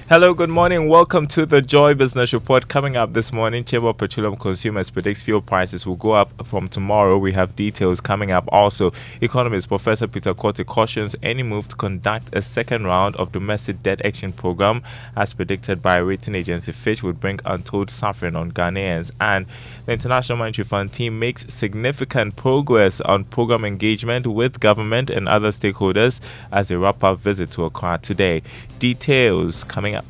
Hello, good morning. Welcome to the Joy Business Report. Coming up this morning, Chamber of Petroleum Consumers predicts fuel prices will go up from tomorrow. We have details coming up. Also, economist Professor Peter Korte cautions any move to conduct a second round of domestic debt exchange program, as predicted by rating agency Fitch, would bring untold suffering on Ghanaians. And the International Monetary Fund team makes significant progress on program engagement with government and other stakeholders as they wrap up visit to Accra today. Details coming up.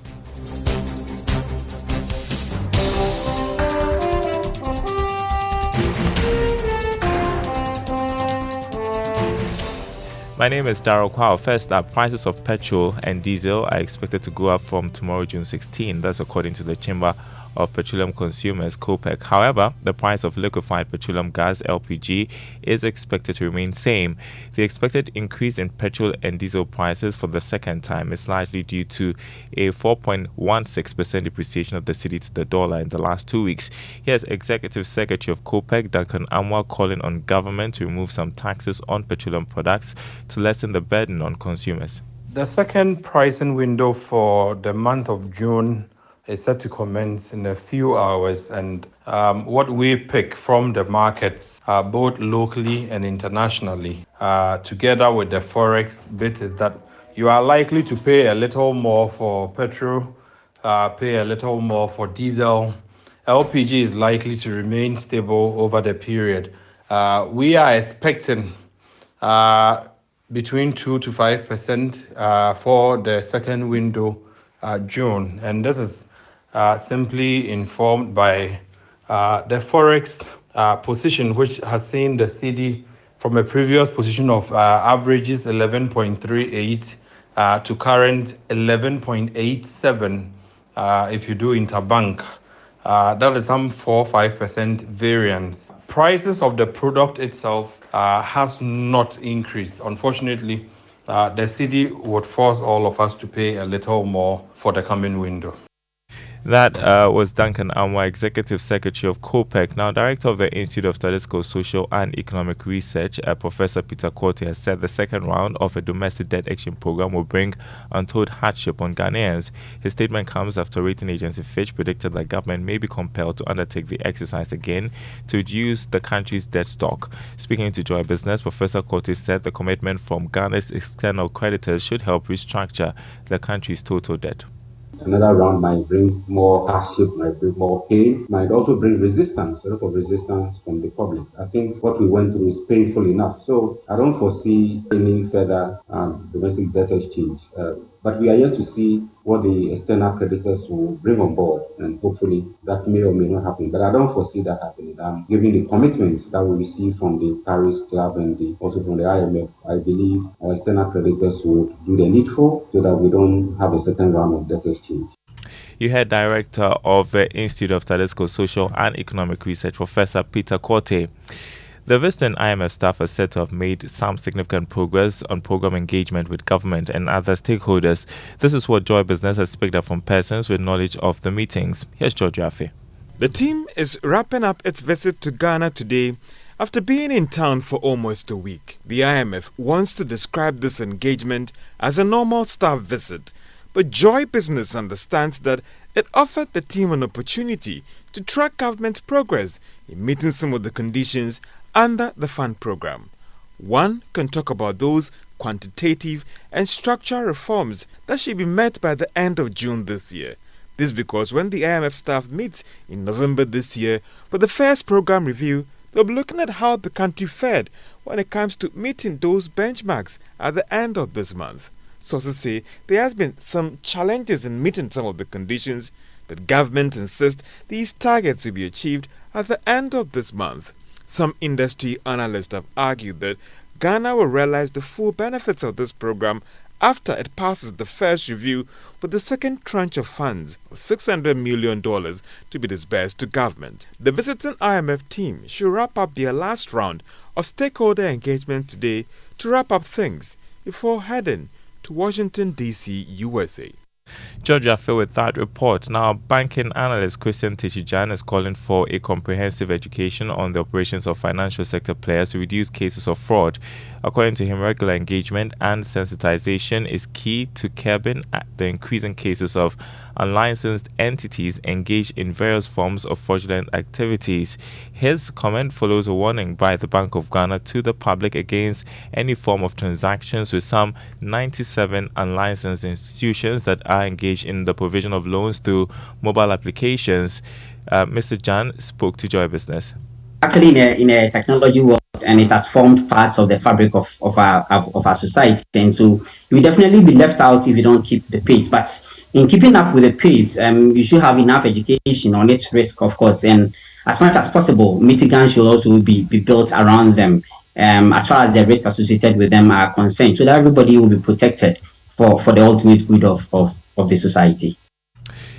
My name is Darryl Kwao. First up, prices of petrol and diesel are expected to go up from tomorrow, June 16. That's according to the Chamber of Petroleum Consumers, COPEC. However, the price of liquefied petroleum gas LPG is expected to remain same. The expected increase in petrol and diesel prices for the second time is largely due to a 4.16% depreciation of the cedi to the dollar in the last 2 weeks. Here's Executive Secretary of COPEC, Duncan Amwa, calling on government to remove some taxes on petroleum products to lessen the burden on consumers. The second pricing window for the month of June is set to commence in a few hours, and what we pick from the markets, both locally and internationally, together with the forex bit, is that you are likely to pay a little more for petrol, pay a little more for diesel. LPG is likely to remain stable over the period. We are expecting between 2 to 5% for the second window, June, and this is simply informed by the forex position, which has seen the cedi from a previous position of averages 11.38 to current 11.87 if you do interbank. That is some 4-5% variance. Prices of the product itself has not increased. Unfortunately, the cedi would force all of us to pay a little more for the coming window. That was Duncan Amwa, Executive Secretary of COPEC. Now, Director of the Institute of Statistical, Social and Economic Research, Professor Peter Korte, has said the second round of a domestic debt exchange program will bring untold hardship on Ghanaians. His statement comes after rating agency Fitch predicted that government may be compelled to undertake the exercise again to reduce the country's debt stock. Speaking to Joy Business, Professor Korte said the commitment from Ghana's external creditors should help restructure the country's total debt. Another round might bring more hardship, might bring more pain, might also bring resistance, a lot of resistance from the public. I think what we went through is painful enough. So I don't foresee any further domestic debt exchange. But we are yet to see what the external creditors will bring on board, and hopefully that may or may not happen. But I don't foresee that happening. Given the commitments that we receive from the Paris Club and also from the IMF, I believe our external creditors will do the needful so that we don't have a second round of debt exchange. You heard Director of the Institute of Statistical, Social and Economic Research, Professor Peter Korte. The visiting IMF staff are said to have made some significant progress on program engagement with government and other stakeholders. This is what Joy Business has picked up from persons with knowledge of the meetings. Here's George Jaffe. The team is wrapping up its visit to Ghana today after being in town for almost a week. The IMF wants to describe this engagement as a normal staff visit, but Joy Business understands that it offered the team an opportunity to track government progress in meeting some of the conditions under the fund program. One can talk about those quantitative and structural reforms that should be met by the end of June this year. This because when the IMF staff meets in November this year for the first program review, they'll be looking at how the country fared when it comes to meeting those benchmarks at the end of this month. Sources say there has been some challenges in meeting some of the conditions, but government insists these targets will be achieved at the end of this month. Some industry analysts have argued that Ghana will realize the full benefits of this program after it passes the first review for the second tranche of funds of $600 million to be disbursed to government. The visiting IMF team should wrap up their last round of stakeholder engagement today to wrap up things before heading to Washington, D.C., USA. Georgia fell with that report. Now, banking analyst Christian Tishijan is calling for a comprehensive education on the operations of financial sector players to reduce cases of fraud. According to him, regular engagement and sensitization is key to curbing the increasing cases of unlicensed entities engaged in various forms of fraudulent activities. His comment follows a warning by the Bank of Ghana to the public against any form of transactions with some 97 unlicensed institutions that are engaged in the provision of loans through mobile applications. Mr. Jan spoke to Joy Business. Actually, in a technology world, and it has formed parts of the fabric of our society, and so you will definitely be left out if you don't keep the pace. But in keeping up with the pace, you should have enough education on its risk, of course, and as much as possible, mitigants should also be built around them, as far as the risk associated with them are concerned, so that everybody will be protected for the ultimate good of the society.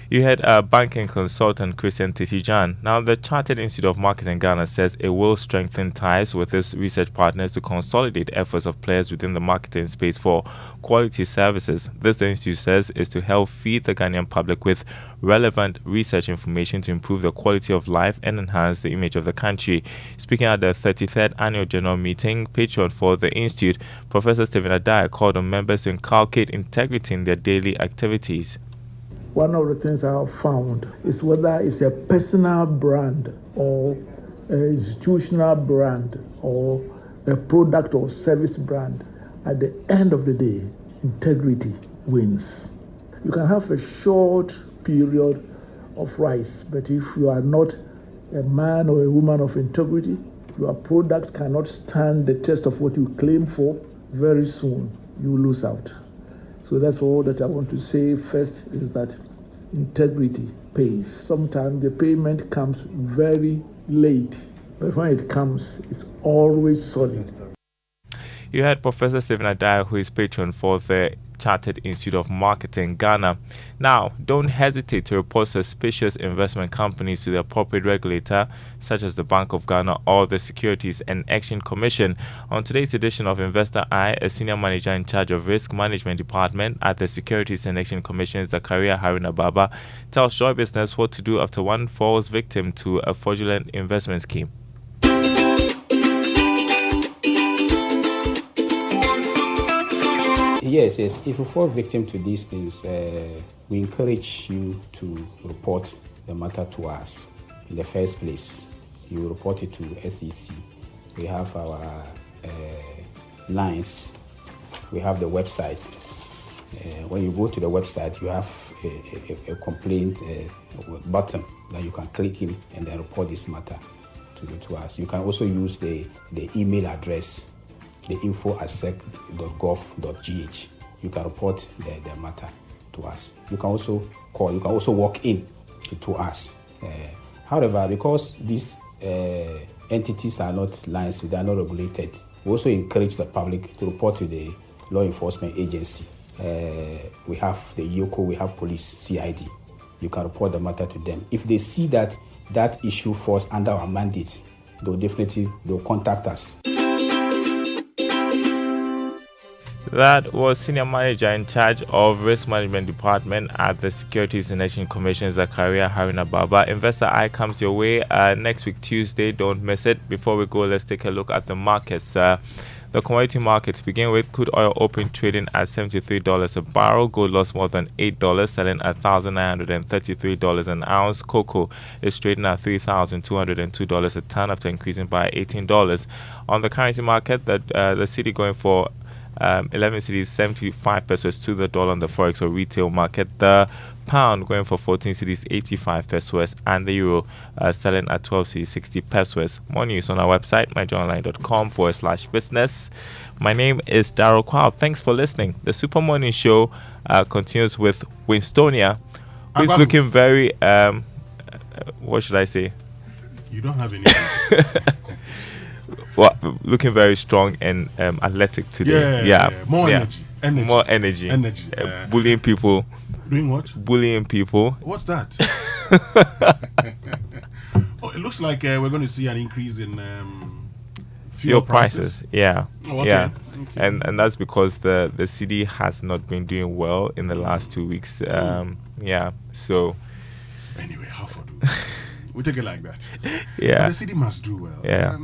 You had banking consultant Christian Tisijan. Now, the Chartered Institute of Marketing Ghana says it will strengthen ties with its research partners to consolidate efforts of players within the marketing space for quality services. This, the institute says, is to help feed the Ghanaian public with relevant research information to improve the quality of life and enhance the image of the country. Speaking at the 33rd Annual General Meeting, patron for the institute, Professor Stephen Adai, called on members to inculcate integrity in their daily activities. One of the things I have found is whether it's a personal brand or an institutional brand or a product or service brand, at the end of the day, integrity wins. You can have a short period of rise, but if you are not a man or a woman of integrity, your product cannot stand the test of what you claim for, very soon you lose out. So that's all that I want to say. First is that integrity pays. Sometimes the payment comes very late, but when it comes, it's always solid. You had Professor Stephen Adai, who is patron for the Chartered Institute of Marketing Ghana. Now, don't hesitate to report suspicious investment companies to the appropriate regulator, such as the Bank of Ghana or the Securities and Exchange Commission. On today's edition of Investor Eye, a senior manager in charge of risk management department at the Securities and Exchange Commission, Zakaria Haruna Baba, tells Joy Business what to do after one falls victim to a fraudulent investment scheme. Yes. If you fall victim to these things, we encourage you to report the matter to us. In the first place, you report it to SEC. We have our lines. We have the website. When you go to the website, you have a complaint button that you can click in and then report this matter to us. You can also use the email address, the info@sec.gov.gh. You can report the matter to us. You can also call. You can also walk in to us. However, because these entities are not licensed, they are not regulated, we also encourage the public to report to the law enforcement agency. We have the YOCO, we have police, CID. You can report the matter to them. If they see that issue falls under our mandate, they'll contact us. That was Senior Manager in charge of Risk Management Department at the Securities and Exchange Commission, Zakaria Haruna Baba. Investor Eye comes your way next week, Tuesday. Don't miss it. Before we go, let's take a look at the markets. The commodity market to begin with, crude oil open trading at $73 a barrel. Gold lost more than $8, selling at $1,933 an ounce. Cocoa is trading at $3,202 a ton after increasing by $18. On the currency market, the cedi going for 11 cedis, 75 pesos to the dollar on the forex or retail market. The pound going for 14 cedis, 85 pesos, and the euro selling at 12 cedis, 60 pesos. More news on our website, myjournalline.com/business. My name is Daryl Kwao. Thanks for listening. The Super Morning Show continues with Winstonia, who's looking very, what should I say? You don't have any. Well, looking very strong and athletic today. Yeah. More energy. Bullying people. Doing what? Bullying people. What's that? It looks like we're going to see an increase in fuel prices. Yeah. Oh, okay. Yeah. Okay. And that's because the cedi has not been doing well in the last 2 weeks. Yeah. So Anyway, how for do? We take it like that. yeah. But the city must do well. Yeah.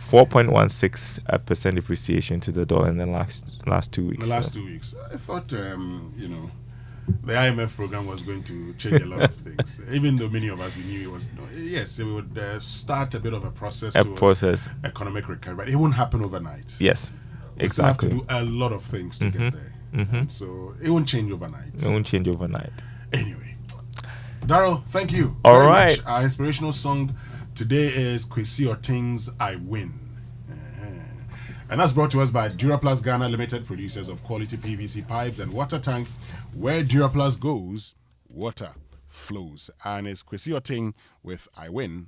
4.16% depreciation to the dollar in the last 2 weeks. The last 2 weeks. I thought, the IMF program was going to change a lot of things. Even though many of us, we knew it was, yes, it would start a bit of a process towards economic recovery, but it won't happen overnight. Yes, exactly. We still have to do a lot of things to get there. And so it won't change overnight. It won't change overnight. Anyway, Daryl, thank you. All very right. much. Our inspirational song today is Kwesi Oting's I Win. And that's brought to us by Duraplast Ghana Limited, producers of quality PVC pipes and water tank. Where Duraplast goes, water flows. And it's Kwesi Oting with I Win